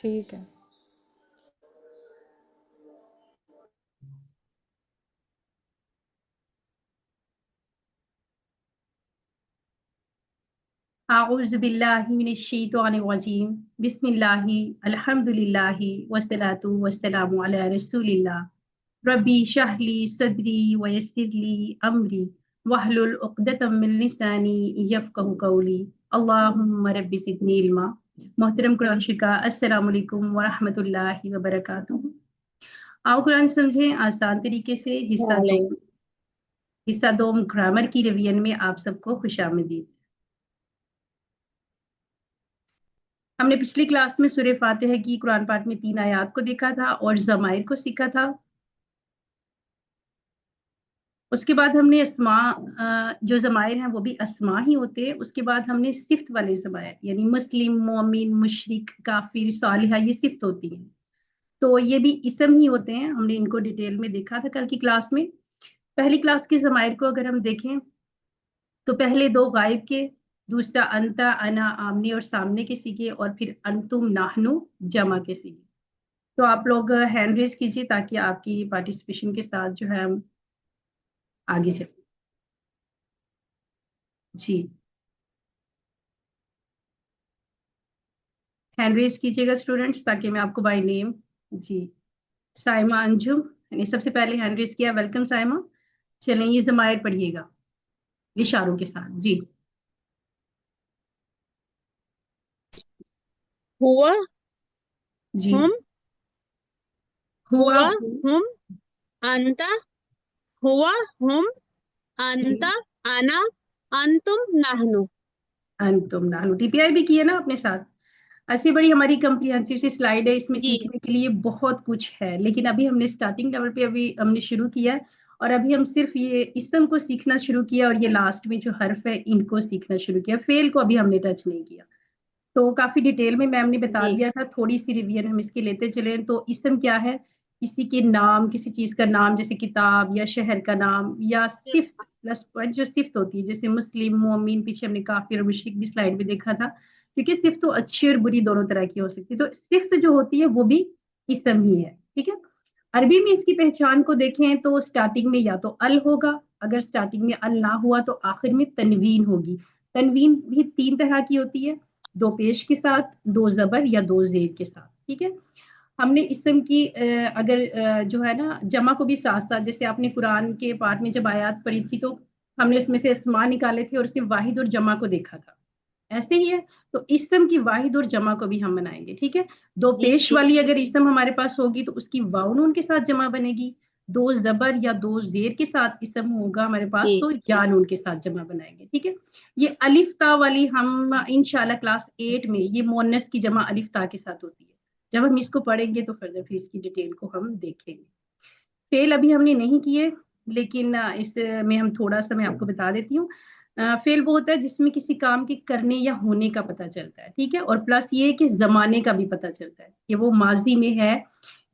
ठीक है। आऊज़ु बिल्लाहि मिनश शैतानिर रजीम बिस्मिल्लाहि अल्हम्दुलिल्लाहि वस्सलातु वस्सलामु अला रसूलिल्लाह रब्बी शहली सदरी वयस्सिरली अमरी वहलुल उक़दतम मिन लिसानी यफ़क़हू क़ौली अल्लाहुम्मा रब्बि ज़िदनी इल्मा। मोहतरम कुरान शिका, अस्सलामु अलैकुम व रहमतुल्लाहि व बरकातुहू। आओ कुरान समझें आसान तरीके से। वालेकुम। हिस्सा दो ग्रामर की रिवीजन में आप सबको खुशामदीद। हमने पिछली क्लास में सूरह फातिहा की कुरान पाठ में 3 आयात को देखा था और ज़माइर को सीखा था। उसके बाद हमने अस्मा, जो ज़माइर हैं वो भी अस्मा ही होते हैं। उसके बाद हमने सिफ्त वाले ज़माइर यानी मुस्लिम, मोमिन, मुशरिक, काफिर, सालिहा, ये सिफ्त होती हैं। तो ये भी इसम ही होते हैं। हमने इनको डिटेल में देखा था कल की क्लास में। पहली क्लास के ज़माइर को अगर हम देखें तो पहले दो गायब के, दूसरा अंता, अना, आमने और सामने के सीखे, और फिर अंतुम, नाहनु, जमा के सीखे। तो आप लोग हैंड रेज कीजिए ताकि आपकी पार्टिसिपेशन के साथ जो है हम आगे चलें। जी, हैंड रेज कीजिएगा स्टूडेंट्स ताकि मैं आपको बाय नेम। जी, साइमा अंजुम ने सबसे पहले हैंड रेज किया। वेलकम साइमा। चलें, ये जमायर पढ़िएगा इशारों के साथ। जी हुआ जी। हुम, हुआ हुआ हूँ। हुम, अंता, हुआ हुम, जी, अंता, अना, अंतुम, नाहनु। अंतुम नाहनु टीपीआई भी किए ना अपने साथ। ऐसी बड़ी हमारी कंप्रिहेंसिव सी स्लाइड है, इसमें जी सीखने के लिए बहुत कुछ है, लेकिन अभी हमने स्टार्टिंग लेवल पे अभी हमने शुरू किया है। और अभी हम सिर्फ ये इसम को सीखना शुरू किया और ये लास्ट में जो हर्फ है इनको सीखना शुरू किया। फेल को अभी हमने टच नहीं किया। तो काफी डिटेल में मैम ने बता जी दिया था। थोड़ी सी रिवीजन हम इसकी लेते चले। तो इसम क्या है? किसी के नाम, किसी चीज का नाम, जैसे किताब या शहर का नाम, या सिफ्त प्लस पॉइंट जो सिफ्त होती है, जैसे मुस्लिम, मोमिन, पीछे हमने काफिर और मुशरिक भी स्लाइड में देखा था। क्योंकि सिफ्त तो अच्छी और बुरी दोनों तरह की हो सकती है। तो सिफ्त जो होती है वो भी इसम ही है। ठीक है। अरबी में इसकी पहचान को देखें तो स्टार्टिंग में या तो अल होगा, अगर स्टार्टिंग में अल ना हुआ तो आखिर में तनवीन होगी। तनवीन भी 3 तरह की होती है, 2 पेश के साथ, 2 जबर या 2 जेर के साथ। ठीक है। हमने इसम की अगर जो है ना जमा को भी साथ साथ, जैसे आपने कुरान के पाठ में जब आयत पढ़ी थी तो हमने उसमें से अस्मा निकाले थे और सिर्फ वाहिद और जमा को देखा था। ऐसे ही है। तो इसम की वाहिद और जमा को भी हम बनाएंगे। ठीक है। 2 जी पेश वाली अगर इसम हमारे पास होगी तो उसकी वाव नून के साथ जमा बनेगी। 2 जबर या 2 जेर के साथ इसम होगा हमारे पास जी तो या नून के साथ जमा बनाएंगे। ठीक है। ये अलिफ ता वाली हम इंशाल्लाह क्लास 8 में, ये मोनस की जमा अलिफ ता के साथ होती है। जब हम इसको पढ़ेंगे तो फिर इसकी डिटेल को हम देखेंगे। फेल अभी हमने नहीं किए, लेकिन इसमें हम थोड़ा सा मैं आपको बता देती हूँ। फेल वो होता है जिसमें किसी काम के करने या होने का पता चलता है। ठीक है। और प्लस ये कि जमाने का भी पता चलता है कि वो माजी में है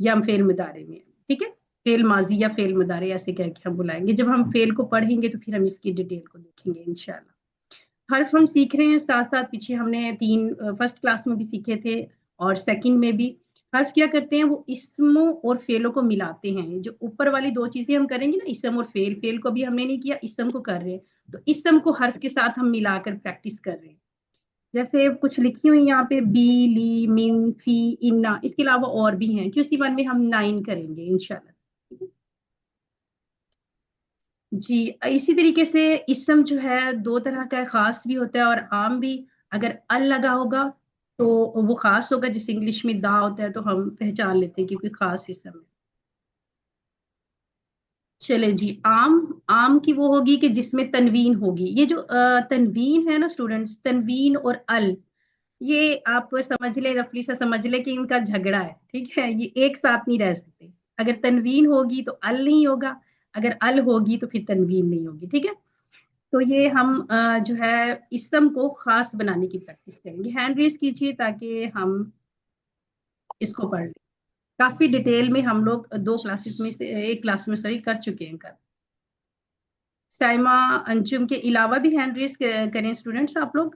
या फेल मुदारे में है। ठीक है। फेल माजी या फेल मुदारे ऐसे कह के हम बुलाएंगे। जब हम फेल को पढ़ेंगे तो फिर हम इसकी डिटेल को देखेंगे इंशाल्लाह। हर्फ हम सीख रहे हैं साथ साथ। पीछे हमने 3 फर्स्ट क्लास में भी सीखे थे और सेकंड में भी। हर्फ क्या करते हैं? वो इस्मों और फेलों को मिलाते हैं। जो ऊपर वाली 2 चीजें हम करेंगे ना, इसम और फेल, फेल को भी हमने नहीं किया, इसम को कर रहे हैं। तो इसम को हर्फ के साथ हम मिलाकर प्रैक्टिस कर रहे हैं। जैसे कुछ लिखी हुई यहाँ पे बी, ली, मिन, फी, इन्ना, इसके अलावा और भी हैं। QC1 में हम 9 करेंगे इंशाल्लाह। जी, इसी तरीके से इसम जो है 2 तरह का है, खास भी होता है और आम भी। अगर अल लगा होगा तो वो खास होगा, जैसे इंग्लिश में दा होता है तो हम पहचान लेते हैं क्योंकि खास इसम है। चले जी, आम। आम की वो होगी कि जिसमें तनवीन होगी। ये जो तनवीन है ना स्टूडेंट्स, तनवीन और अल, ये आप समझ ले, रफली सा समझ ले कि इनका झगड़ा है। ठीक है। ये एक साथ नहीं रह सकते। अगर तनवीन होगी तो अल नहीं होगा, अगर अल होगी तो फिर तनवीन नहीं होगी। ठीक है। तो ये हम जो है इसम को खास बनाने की प्रैक्टिस करेंगे। हैंड रेस कीजिए ताकि हम इसको पढ़ लें। काफी डिटेल में हम लोग 2 क्लासेस में से एक क्लास में सॉरी कर चुके हैं कल। साइमा अंजुम के अलावा भी हैंड रेस करें स्टूडेंट्स आप लोग।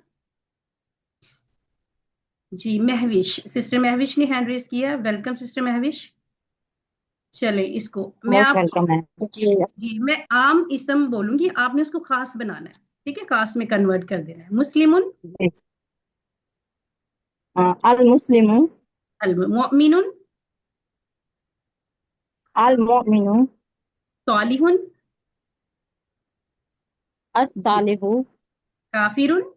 जी महविश, सिस्टर महविश ने हैंड रेज किया, वेलकम सिस्टर महविश। चले इसको मैं मोस्ट आपको, वेलकम है जी। जी मैं आम इसम बोलूंगी, आपने उसको खास बनाना है, ठीक है, खास में कन्वर्ट कर देना है। मुस्लिमुन, अल मुस्लिमु, अल मुमिनुन, अल मोमिनु, सालिहुन, अस जी सालिहु, काफिरुन,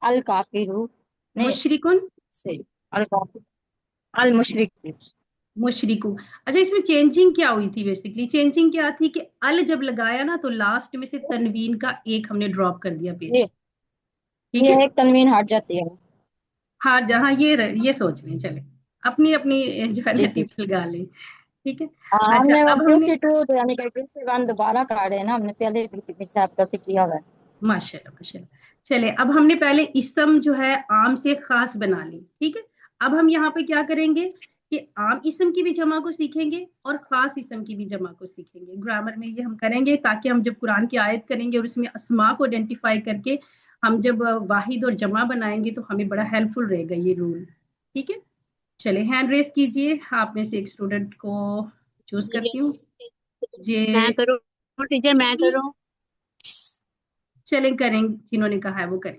अल काफिरु, नहीं मुशरिकुन, सही, अल काफिर, अल मुशरिक। मुशरिकू। अच्छा इसमें चेंजिंग क्या हुई थी, बेसिकली चेंजिंग क्या थी कि अल जब लगाया ना तो लास्ट में से तनवीन का एक हमने ड्रॉप कर दिया पेश, ये ठीक ये है। एक तनवीन हट जाती है। हाँ जहाँ ये सोच लें, चले अपनी अपनी जो है जी ना जी। टिप्स लगा लें, ठीक है। हाँ, अच्छा हमने वो अब हमने, पीएससी टू तो यानी कि पीएससी वन दोबारा काटे हैं ना, हमने पहले भी हिसाब कैसे किया हुआ है। माशाल्लाह माशाल्लाह। चले अब हमने पहले इसम जो है आम से खास बना ली, ठीक है। अब हम यहाँ पे क्या करेंगे कि आम इसम की भी जमा को सीखेंगे और खास इसम की भी जमा को सीखेंगे। ग्रामर में ये हम करेंगे ताकि हम जब कुरान की आयत करेंगे और उसमें अस्मा को आइडेंटिफाई करके हम जब वाहिद और जमा बनाएंगे तो हमें बड़ा हेल्पफुल रहेगा ये रूल, ठीक है। चले हैंड रेस कीजिए, आप में से एक स्टूडेंट को चूज ये करती हूँ। जे मैं करूँ टीचर, मैं सिमी, करूँ। चलें करें, जिन्होंने कहा है वो करें।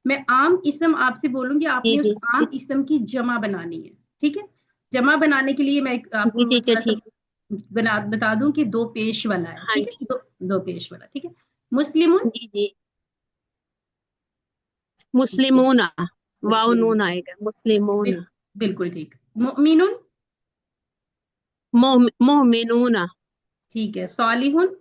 मैं आम इसम आपसे बोलूंगी, जी आपने उस जी आम इसम की जमा बनानी है, ठीक है। जमा बनाने के लिए मैं जी आपको टीचर थोड़ा सा ठीक। बता दूं कि दो पेश वाला है, हाँ ठीक है, जी। दो पेश वाला, ठीक है। मुस्लिमुन, जी जी। जी मुस्लिमूना, वाव मुस्लिमुन, नून आएगा, मुस्लिमूना। बिल्कुल ठीक। मुमिनुन, मोमिनूना, ठीक है। सालिहुन,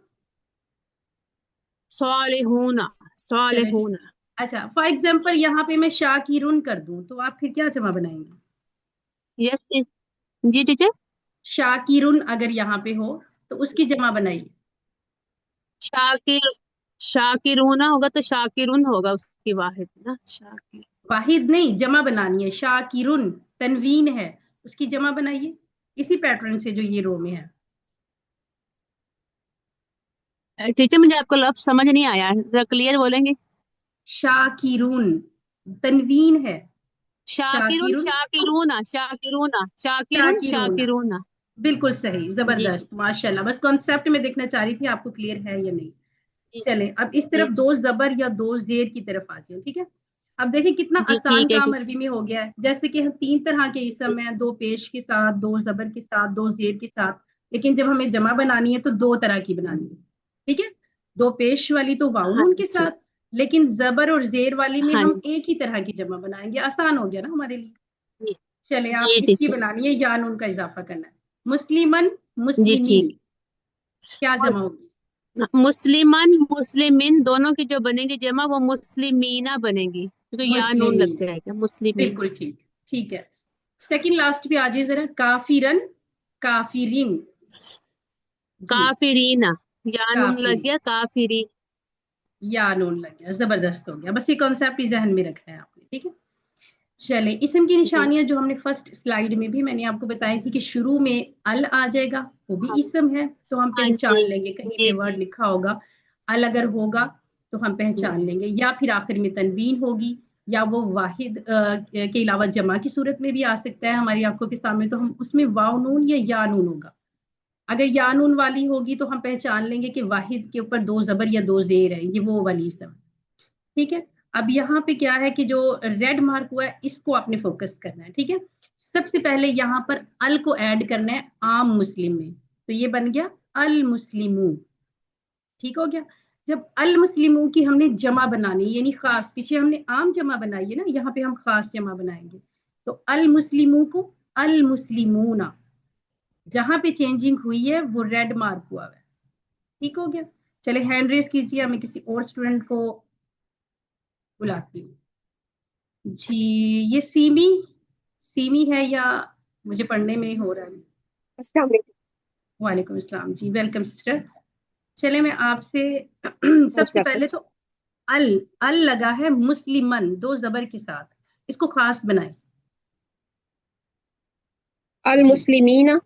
सालिहूना, चले ठीक। सालिहूना। अच्छा फॉर एग्जाम्पल यहाँ पे मैं शाकिरुन कर दूं तो आप फिर क्या जमा बनाएंगे? यस जी टीचर। शाकिरुन अगर यहाँ पे हो तो उसकी जमा बनाइए। शाकिर, शाकिरूना होगा तो शाकिरुन होगा उसकी वाहिद ना, शाकिर। वाहिद नहीं, जमा बनानी है। शाकिरुन तनवीन है, उसकी जमा बनाइए इसी पैटर्न से जो ये रो में है। टीचर मुझे आपका लफ्ज समझ नहीं आया, जरा क्लियर बोलेंगे। शाकिरुन तनवीन है। शाकिरुन, शाकिरुन, शाकिरूना, शाकिरूना, शाकिरुन, शाकिरूना, शाकिरूना। बिल्कुल सही, जी जी जबरदस्त माशाल्लाह। बस कॉन्सेप्ट में देखना चाह रही थी आपको क्लियर है या नहीं। जी चले अब इस जी तरफ दो जबर या दो जेर की तरफ आ जाओ, ठीक है। अब देखिए कितना जी आसान ठीक है काम टीचर। अरबी में हो गया है, जैसे कि हम तीन तरह के इसम हैं, दो पेश के साथ, दो जबर के साथ, दो जेर के साथ। लेकिन जब हमें जमा बनानी है तो दो तरह की बनानी है, ठीक है। दो पेश वाली तो वाउ हाँ नून के जी। साथ, लेकिन जबर और जेर वाली में हाँ हम जी एक ही तरह की जमा बनाएंगे, आसान हो गया ना हमारे लिए। चले आप जी इसकी टीचर। बनानी है, या नून का इजाफा करना है। मुस्लिमन, जी मुस्लिमीन, ठीक। क्या जमा होगी? मुस्लिमन मुस्लिमिन दोनों की जो बनेगी जमा वो मुस्लिमीना बनेगी, क्योंकि या नून लग मुस्लिमीन, जाएगा, मुस्लिमीन। बिल्कुल ठीक, ठीक है। सेकंड लास्ट पे आ जाइए जरा, काफिरन, काफिरिन, जी काफिरीना, या नून लग काफिरिन, गया, काफिरी। या नून लग गया, जबरदस्त हो गया। बस ये कॉन्सेप्ट ही जहन में रखना है आपने, ठीक है। चले इसम की जी निशानियां जो हमने फर्स्ट स्लाइड में भी मैंने आपको बताई थी कि शुरू में अल आ जाएगा, वो भी हाँ इसम है तो हम हाँ पहचान जी लेंगे, कहीं जी पे जी वर्ड लिखा होगा अल अगर होगा तो हम जी पहचान लेंगे, या फिर आखिर में तनवीन होगी, या वो वाहिद के अलावा जमा की सूरत में भी आ सकता है हमारी आंखों के सामने, तो हम उसमें वाव नून या नून होगा। अगर या नून वाली होगी तो हम पहचान लेंगे कि वाहिद के ऊपर दो जबर या दो जेर है, ये वो वाली इसम, ठीक है। अब यहाँ पे क्या है कि जो रेड मार्क हुआ है इसको आपने फोकस करना है, ठीक है। सबसे पहले यहाँ पर अल को ऐड करना है आम मुस्लिम में, तो ये बन गया अल मुस्लिमू, ठीक हो गया। जब अल मुस्लिमू की हमने जमा बनानी यानी खास, पीछे हमने आम जमा बनाई है ना, यहाँ पे हम खास जमा बनाएंगे, तो अल मुस्लिमू को अल मुस्लिमूना, जहां पे चेंजिंग हुई है वो रेड मार्क हुआ है, ठीक हो गया। चले हैंड रेस कीजिए, मैं किसी और स्टूडेंट को बुलाती हूँ। जी ये सीमी, सीमी है या मुझे पढ़ने में हो रहा है? अस्सलाम वालेकुम। वालेकुम अस्सलाम जी, वेलकम सिस्टर। चले मैं आपसे मोस्ट सबसे वेलकम। पहले तो अल, अल लगा है मुस्लिमन दो जबर के साथ, इसको खास बनाए। अल जी मुस्लिमीना,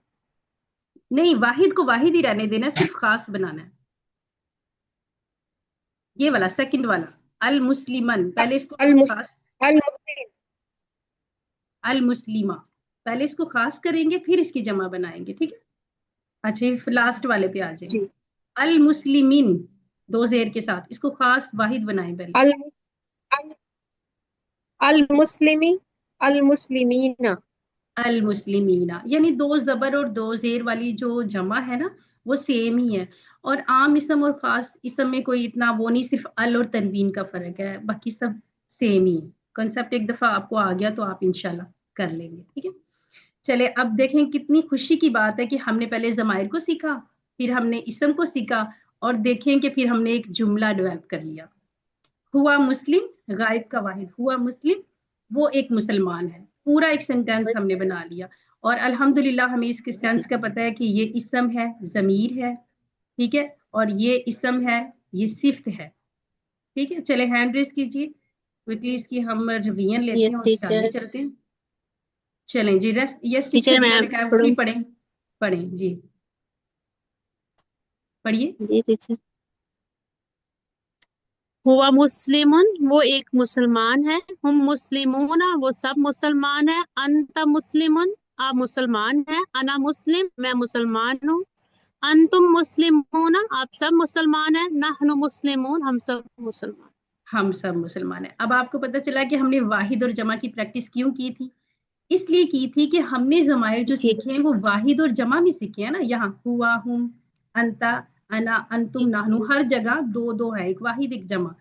नहीं, वाहिद को वाहिद ही रहने देना, सिर्फ खास बनाना है, ये वाला सेकंड वाला अल मुस्लिमन, पहले इसको अल हम मुस खास, अल अल मुस्लिमा, पहले इसको खास करेंगे फिर इसकी जमा बनाएंगे, ठीक है। अच्छा ये लास्ट वाले पे आ जाएंगे। जी अल मुस्लिमीन, दो जेर के साथ, इसको खास वाहिद बनाएं पहले। अल अल मुस्लिमी अल मुस्लिमीना। अल मुस्लिमीना, यानी दो जबर और दो जेर वाली जो जमा है ना वो सेम ही है। और आम इसम और खास इसम में कोई इतना वो नहीं, सिर्फ अल और तनवीन का फर्क है, बाकी सब सेम ही है। कॉन्सेप्ट एक दफा आपको आ गया तो आप इंशाल्लाह कर लेंगे, ठीक है। चले अब देखें, कितनी खुशी की बात है कि हमने पहले जमायर को सीखा, फिर हमने इसम को सीखा, और देखें कि फिर हमने एक जुमला डेवलप कर लिया। हुआ मुस्लिम, गायब का वाहिद, हुआ मुस्लिम, वो एक मुसलमान है, पूरा एक सेंटेंस हमने बना लिया। और अल्हम्दुलिल्लाह हमें इसके सेंस का पता है कि ये इसम है, जमीर है, ठीक है, और ये इसम है, ये सिफ्त है, ठीक है। चले हैंड रेस कीजिए क्विकली, इसकी हम रिवीजन लेते हैं यस और फिर आगे टीचर। चलते हैं। चलें जी, रेस्ट यस टीचर टीचर मैं जिन्होंने कहा वो भी पढ़ूं? पढ़ें, पढ़ें जी, पढ़िए। जी टीचर। हुआ मुस्लिमुन, वो एक मुसलमान है। हम मुस्लिमून, वो सब मुसलमान है। अंत मुस्लिमुन, आप मुसलमान है। अना मुस्लिम, मैं मुसलमान हूँ। अंतुम मुस्लिमून, आप सब मुसलमान है। नहनु मुस्लिमून, हम सब मुसलमान। हम सब मुसलमान हैं। अब आपको पता चला कि हमने वाहिद और जमा की प्रैक्टिस क्यों की थी। इसलिए की थी कि हमने जमायर जो जी सीखे हैं वो वाहिद और जमा में सीखे हैं ना। यहाँ हुआ, हुम, अंता, अना, अंतुम, नाहनु, हर जगह दो दो है, एक वाहिद एक जमा।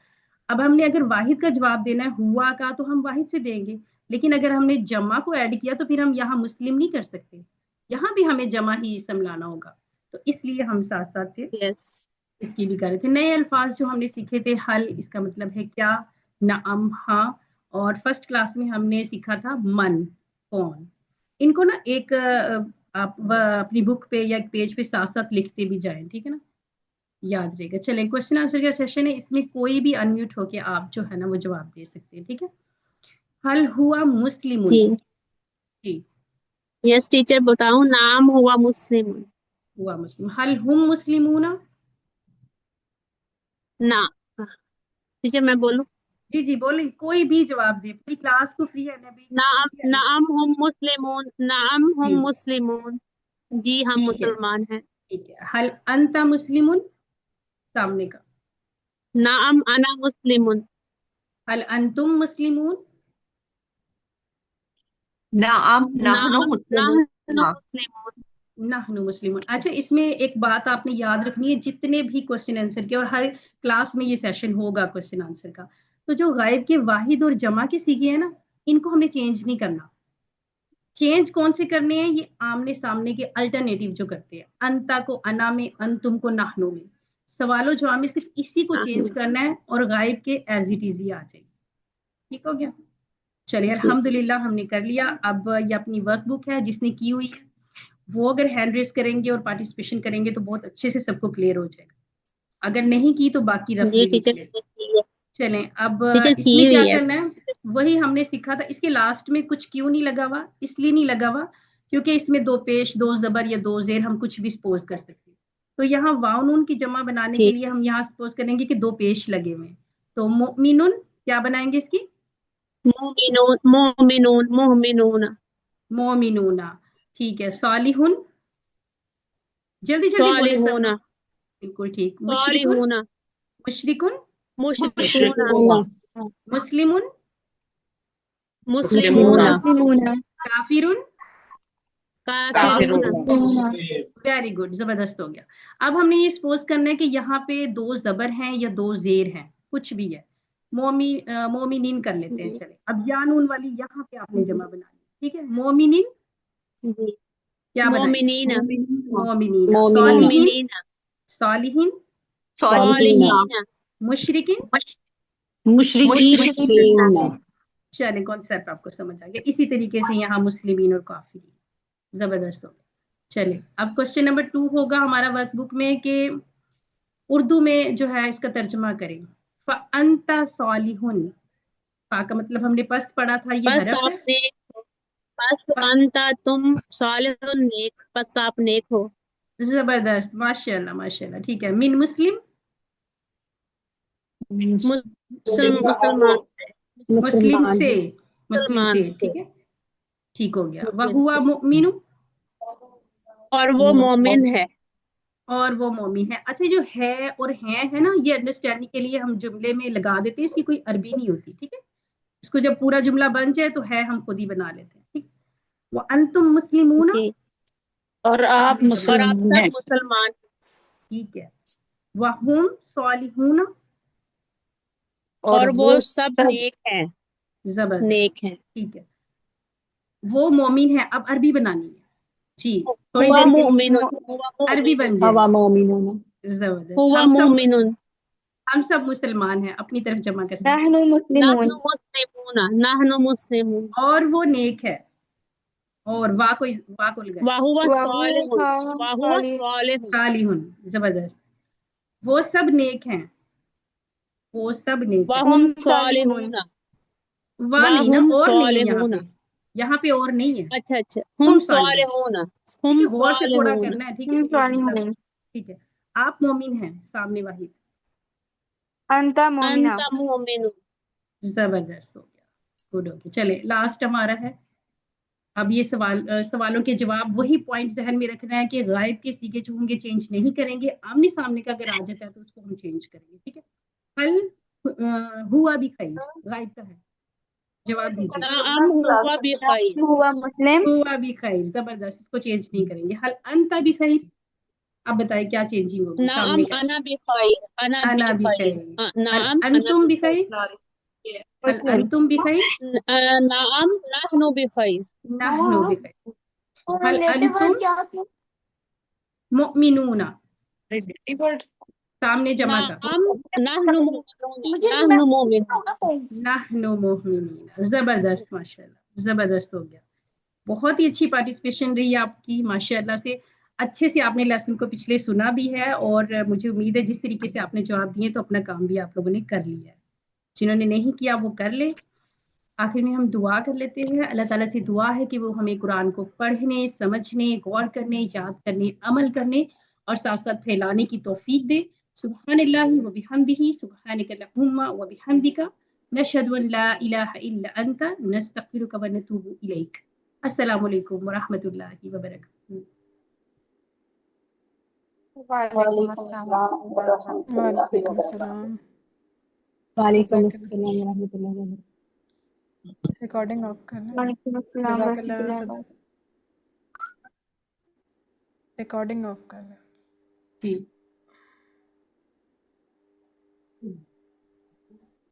अब हमने अगर वाहिद का जवाब देना है हुआ का तो हम वाहिद से देंगे, लेकिन अगर हमने जमा को ऐड किया तो फिर हम यहाँ मुस्लिम नहीं कर सकते, यहाँ भी हमें जमा ही इसम लाना होगा। तो इसलिए हम साथ साथ फिर यस इसकी भी कर रहे थे। नए अल्फाज जो हमने सीखे थे, हल इसका मतलब है क्या, नअम हाँ, और फर्स्ट क्लास में हमने सीखा था मन कौन। इनको ना एक आप अपनी बुक पे या एक पेज पे साथ साथ लिखते भी जाएं, ठीक है ना, याद रहेगा। चलें क्वेश्चन आंसर का सेशन है, इसमें कोई भी अनम्यूट होके आप जो है ना वो जवाब दे सकते हैं, ठीक है। हल हुआ मुस्लिमुन, जी जी, यस टीचर बताऊं? नाम हुआ मुस्लिम। हुआ मुस्लिम। हल हुम मुस्लिमूना, ना टीचर मैं बोलूं? जी जी बोले, कोई भी जवाब दे, पूरी क्लास को फ्री है ना भी, कोई नाम, भी unmute- नाम हम मुस्लिमून, नाम जी हम मुस्लिमून। जी हम ठीक है, मुसलमान हैं। ठीक है। हल अंता मुस्लिमुन, सामने का। नाम अना मुस्लिमून। हल अंतुम मुस्लिमून, नाम नाहनु नाम मुस्लिमून। नहनु हाँ, मुस्लिमून। नहनु मुस्लिमून। अच्छा इसमें एक बात आपने याद रखनी है, जितने भी क्वेश्चन आंसर के, और हर क्लास में ये सेशन होगा क्वेश्चन आंसर का, तो जो गायब के वाहिद और जमा के सीखे हैं ना, इनको हमने चेंज नहीं करना। चेंज कौन से करने हैं, ये आमने सामने के अल्टरनेटिव जो करते हैं, अंता को अना में, अंतुम को नाहनु में। सवालों जवाब में सिर्फ इसी को हाँ चेंज करना है और गायब के एज इट इज ही आ जाए, ठीक हो गया। चलिए जी अल्हम्दुलिल्लाह हमने कर लिया। अब ये अपनी वर्कबुक है जिसने की हुई है, वो अगर हैंड रेस करेंगे और पार्टिसिपेशन करेंगे तो बहुत अच्छे से सबको क्लियर हो जाएगा। अगर नहीं की तो बाकी जी रफली लिख टीचर लें। की है। चलें अब टीचर की इसमें क्या हुई है। करना है, वही हमने सीखा था। इसके लास्ट में कुछ क्यों नहीं लगा हुआ, इसलिए नहीं लगा हुआ क्योंकि इसमें दो पेश, दो जबर या दो जेर हम कुछ भी सपोज कर सकते हैं। तो यहाँ वाव नून की जमा बनाने के जी लिए हम यहाँ सपोज करेंगे कि दो पेश लगे हुए हैं, तो मोमिनुन क्या बनाएंगे इसकी, मोमिनून, मोमिनून, मोमिनून। मोमिनूना, ठीक है। सालिहुन, जल्दी जल्दी बोले सब सालिहूना, लोग, बिल्कुल ठीक। मुशरिकुन, सालिहूना, मुशरिकुन, मुशरिकूना, मुशरिकूना, मुस्लिमुन, मुस्लिमूना, मुस्लिमूना, मुस्लिमूना, काफिरुन। काफिरूना। काफिरूना। वेरी गुड, जबरदस्त हो गया। अब हमने ये सपोज करना है कि यहाँ पे दो जबर हैं या दो जेर हैं, कुछ भी है। मोमिनीन कर लेते हैं। जी चले अब या नून वाली यहाँ पे आपने जमा बनानी, ठीक है। मोमिनीन जी क्या बनाएंगे, मोमिनीना, मोमिनीना। मोमिनीना, सालिहीन, मोमिनीना, सालिहीन, सालिहीना, सालिहीना, मुशरिकिन, मुशरिकीन। मुशरिकीना। चले कॉन्सेप्ट आपको समझ आ गया। इसी तरीके से यहाँ मुस्लिमीन और काफिरीन, जबरदस्त हो गया। चले अब क्वेश्चन नंबर 2 होगा हमारा वर्कबुक में कि उर्दू में जो है इसका तर्जुमा करें। फ़अंता सालिहुन, फा का मतलब हमने पस पढ़ा था, ये बस हरफ है। आप नेक, बस अंता तुम सालिहुन नेक, बस आप नेक हो। जबरदस्त, माशाल्लाह माशाल्लाह, ठीक है। मिन मुस्लिम, मुसलमान, मुस्लिम मुसलमान से, है, मुस्लिम मुसलमान से, ठीक है, ठीक हो गया। मुस्लिम वहुआ से, मुमिनु, और वो मोमिन है। और वो मोमिन है। अच्छा, जो है और है ना, ये अंडरस्टैंडिंग के लिए हम जुमले में लगा देते हैं, इसकी कोई अरबी नहीं होती, ठीक है। इसको जब पूरा जुमला बन जाए तो है हम खुद ही बना लेते हैं, ठीक। वो अंतुम मुस्लिमूना, जी। और आप सामने जमा, और आप मुस्लिम सब हैं। मुसलमान, ठीक है। वहुम सालिहूना, और वो सब सब नेक हैं, जबरदस्त, नेक हैं। ठीक है। वो मोमिन है, अब अरबी बनानी है जी, थोड़ी हुआ देर के लिए मोमिनुन, हुआ अरबी बन मोमिनुन, जाएगी। मोमिनून। जबरदस्त। हुआ मोमिनुन, हम सब मुसलमान हैं, अपनी तरफ जमा कर सकते नहनु मुस्लिमून। नहनु मुस्लिमून, नहनु मुस्लिमून, हैं। और वो नेक है, और वाह को लगाए, वाहुवा वहु सालिहुन, वाहुवा सालिह। सालिहुन, सालिहुन, जबरदस्त। वो सब नेक हैं, वो सब नेक हैं। वहुम हम सालिहून। सालिहुन, वाह नहीं ना, वहुम और नहीं है यहाँ सालिहुन। पे, यहाँ पे और नहीं है। अच्छा अच्छा, हुम हम सालिहून, सालिहुन, ठीक हुम है, गौर से थोड़ा सालिहुन, करना है, ठीक है, हम एक मतलब, सालिहून। ठीक है। आप मोमिन हैं, सामने वाहिद, अंता मोमिना। अंता मोमिनुन। जबरदस्त हो गया, गुड हो गया। चले, लास्ट हमारा है। अब ये सवालों के जवाब, वही पॉइंट जहन में रखना है कि गायब के सीखे चूंगे चेंज नहीं करेंगे, आमने सामने का अगर आ जाता है तो उसको हम चेंज करेंगे, ठीक है। हल हुआ भी खैर, गायब का है, जवाब दीजिए। नाम हुआ बिखैर, हुआ मुस्लिम। हुआ भी खैर, जबरदस्त, इसको चेंज नहीं करेंगे। हल अंता भी खैर, अब बताए क्या चेंजिंग होगी नाम सामने का। अना बिखैर, अना अना भी बिखैर, खैर। हल नाम अना अंतुम भी बिखैर, खैर, हल अंतुम भी खैर, नाम नहनु बिखैर, नहनु भी खैर। हल अंतुम मुमिनूना, सामने जमा का, नाम नहनु मोमिनून, नहनु मोमिनून। नहनु मुमिनीना, जबरदस्त, माशाल्लाह, जबरदस्त हो गया। बहुत ही अच्छी पार्टिसिपेशन रही आपकी, माशाल्लाह से। अच्छे से आपने लेसन को पिछले सुना भी है, और मुझे उम्मीद है जिस तरीके से आपने जवाब दिए तो अपना काम भी आप लोगों ने कर लिया है। जिन्होंने नहीं किया वो कर ले। आखिर में हम दुआ कर लेते हैं। अल्लाह ताला से दुआ है कि वो हमें कुरान को पढ़ने, समझने, गौर करने, याद करने, अमल करने और साथ साथ फैलाने की तौफीक दे। सुब्हानल्लाहि व बिहम्दिही, सुब्हानकल्लाहुम्मा व बिहम्दिका, नशहदु अन ला इलाहा इल्ला अंता, नस्तगफिरुका व नतूबु इलैक। अस्सलामु अलैकुम व रहमतुल्लाहि व बरकातुहू। वालेकुम अस्सलाम व रहमतुल्लाह। वालेकुम अस्सलाम। वालेकुम जज़ाकल्लाह। अस्सलाम व रहमतुल्लाहि व बरकातहू। रिकॉर्डिंग ऑफ कर लें। वालेकुम अस्सलाम जज़ाकल्लाह। रहमतुल्लाहि व बरकातहू। रिकॉर्डिंग ऑफ कर लें। जी।